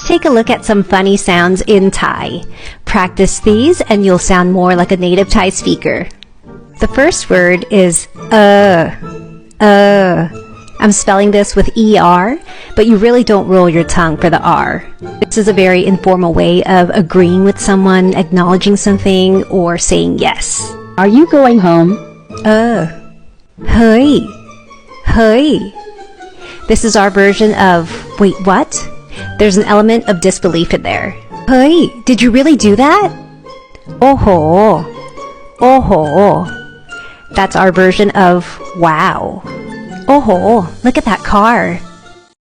Let's take a look at some funny sounds in Thai. Practice these and you'll sound more like a native Thai speaker. The first word is I'm spelling this with ER, but you really don't roll your tongue for the R. This is a very informal way of agreeing with someone, acknowledging something, or saying yes. Are you going home? Hey. Hey. This is our version of, wait, what? There's an element of disbelief in there. Hey, did you really do that? Oh ho. That's our version of, wow. Oh ho, look at that car.